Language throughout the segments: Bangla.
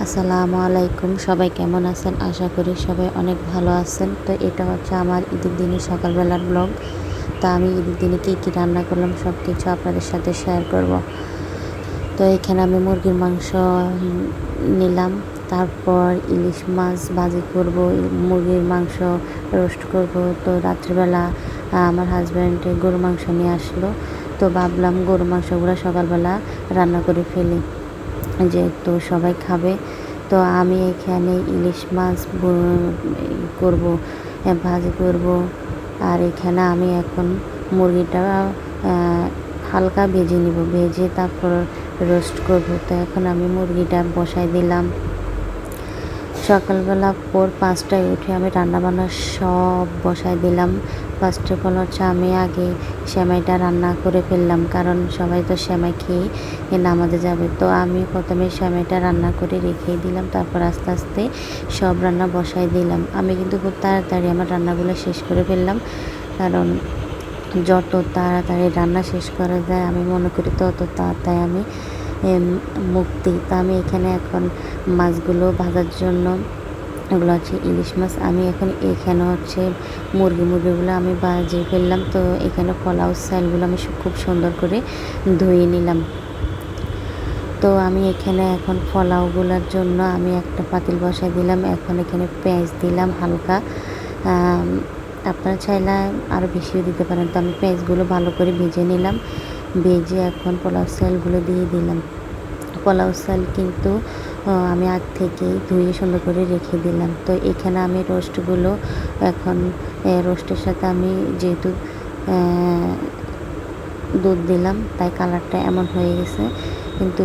আসসালামু আলাইকুম, সবাই কেমন আছেন? আশা করি সবাই অনেক ভালো আছেন। তো এটা হচ্ছে আমার ঈদের দিনের সকালবেলার ব্লগ। তো আমি ঈদের দিনে কী কী রান্না করলাম সব কিছু আপনাদের সাথে শেয়ার করব। তো এখানে আমি মুরগির মাংস নিলাম, তারপর ইলিশ মাছ ভাজি করব, মুরগির মাংস রোস্ট করব। তো রাত্রিবেলা আমার হাজব্যান্ড গরু মাংস নিয়ে আসলো, তো ভাবলাম গরু মাংসগুলো সকালবেলা রান্না করে ফেলি, যেহেতু সবাই খাবে। তো আমি এখানে ইলিশ মাছ করব, ভাজি করব। আর এখানে আমি এখন মুরগিটা হালকা ভেজে নিব, ভেজে তারপর রোস্ট করব। তো এখন আমি মুরগিটা বসাই দিলাম। সকালবেলা 5টায় উঠে আমি রান্নাবান্না সব বসাই দিলাম। ফার্স্ট অফ অল হচ্ছে আমি আগে সেমাইটা রান্না করে ফেললাম, কারণ সবাই তো সেমাই খেয়ে নামাজে যাবে। তো আমি প্রথমে সেমাইটা রান্না করে রেখেই দিলাম, তারপর আস্তে আস্তে সব রান্না বসাই দিলাম। আমি কিন্তু খুব তাড়াতাড়ি আমার রান্নাগুলো শেষ করে ফেললাম, কারণ যত তাড়াতাড়ি রান্না শেষ করা যায় আমি মনে করি তত তাড়াতাড়ি আমি মুক্তি। তা আমি এখানে এখন মাছগুলো ভাজার জন্য, এগুলো হচ্ছে ইলিশ মাছ, আমি এখন এখানে হচ্ছে মুরগিগুলো আমি ভাজিয়ে ফেললাম। তো এখানে পোলাও চালগুলো আমি খুব সুন্দর করে ধুয়ে নিলাম। তো আমি এখানে এখন পোলাওগুলোর জন্য আমি একটা পাতিল বসাই দিলাম। এখন এখানে পেঁয়াজ দিলাম হালকা, আপনারা চাইলে আরও বেশিও দিতে পারেন। তো আমি পেঁয়াজগুলো ভালো করে ভেজে নিলাম, ভেজে এখন পোলাও চালগুলো দিয়ে দিলাম। পোলাও চাল কিন্তু আমি আগ থেকেই ধুয়ে সুন্দর করে রেখে দিলাম। তো এখানে আমি রোস্টগুলো এখন রোস্টের সাথে আমি যেহেতু দুধ দিলাম তাই কালারটা এমন হয়ে গেছে, কিন্তু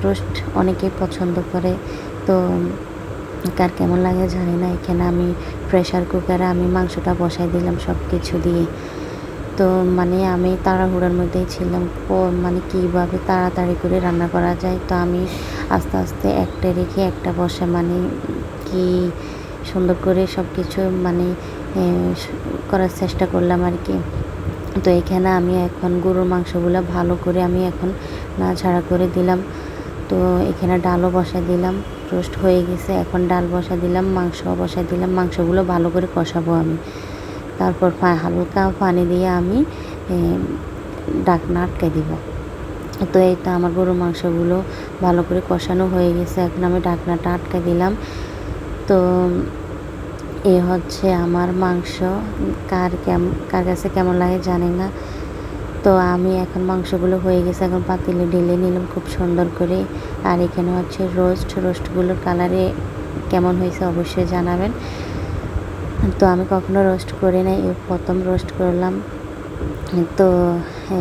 রোস্ট অনেকেই পছন্দ করে। তো কার কেমন লাগে জানি না। এখানে আমি প্রেশার কুকারে আমি মাংসটা বসাই দিলাম সব কিছু দিয়ে। তো আমি তাড়াহুড়োর মধ্যেই ছিলাম, মানে কীভাবে তাড়াতাড়ি করে রান্না করা যায়। তো আমি আস্তে আস্তে একটা রেখে একটা বসে কি সুন্দর করে সব কিছু করার চেষ্টা করলাম আর কি। তো এখানে আমি এখন গরুর মাংসগুলো ভালো করে আমি এখন নাড়াচাড়া করে দিলাম। তো এখানে ডালও বসাই দিলাম, রোস্ট হয়ে গেছে। এখন ডাল বসাই দিলাম, মাংসও বসাই দিলাম। মাংসগুলো ভালো করে কষাবো আমি, তারপর হালকা পানি দিয়ে আমি ঢাকনা আটকে দিব। তো এই তো আমার গরুর মাংসগুলো ভালো করে কষানো হয়ে গেছে, এখন আমি ঢাকনাটা আটকে দিলাম। তো এ হচ্ছে আমার মাংস। কার কাছে কেমন লাগে জানি না। তো আমি এখন মাংসগুলো হয়ে গেছে, এখন পাতিলে ঢেলে নিলাম খুব সুন্দর করে। আর এখানে হচ্ছে রোস্টগুলোর কালারে কেমন হয়েছে অবশ্যই জানাবেন। তো আমি কখনো রোস্ট করি নাই, এই প্রথম রোস্ট করলাম। তো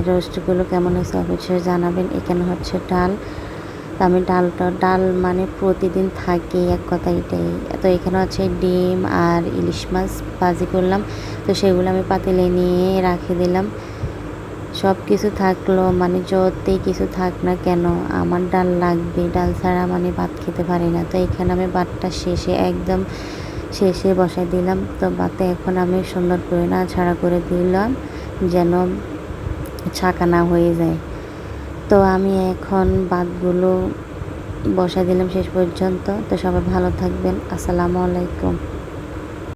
রোস্টগুলো কেমন হয়েছে অবশ্যই জানাবেন। এখানে হচ্ছে ডাল, আমি ডাল প্রতিদিন থাকে এক কথা এটাই। তো এখানে হচ্ছে ডিম আর ইলিশ মাছ ভাজি করলাম। তো সেগুলো আমি পাতিলে নিয়ে রাখে দিলাম। সব কিছু থাকলো, যতই কিছু থাক না কেন আমার ডাল লাগবে, ডাল ছাড়া ভাত খেতে পারি না। তো এখানে আমি ভাতটা একদম শেষে বসাই দিলাম। তো ভাতে এখন আমি সুন্দর করে নাড়াচাড়া করে দিলাম যেন ছাঁকা না হয়ে যায়। তো আমি এখন ভাতগুলো বসাই দিলাম শেষ পর্যন্ত। তো সবাই ভালো থাকবেন। আসসালামু আলাইকুম।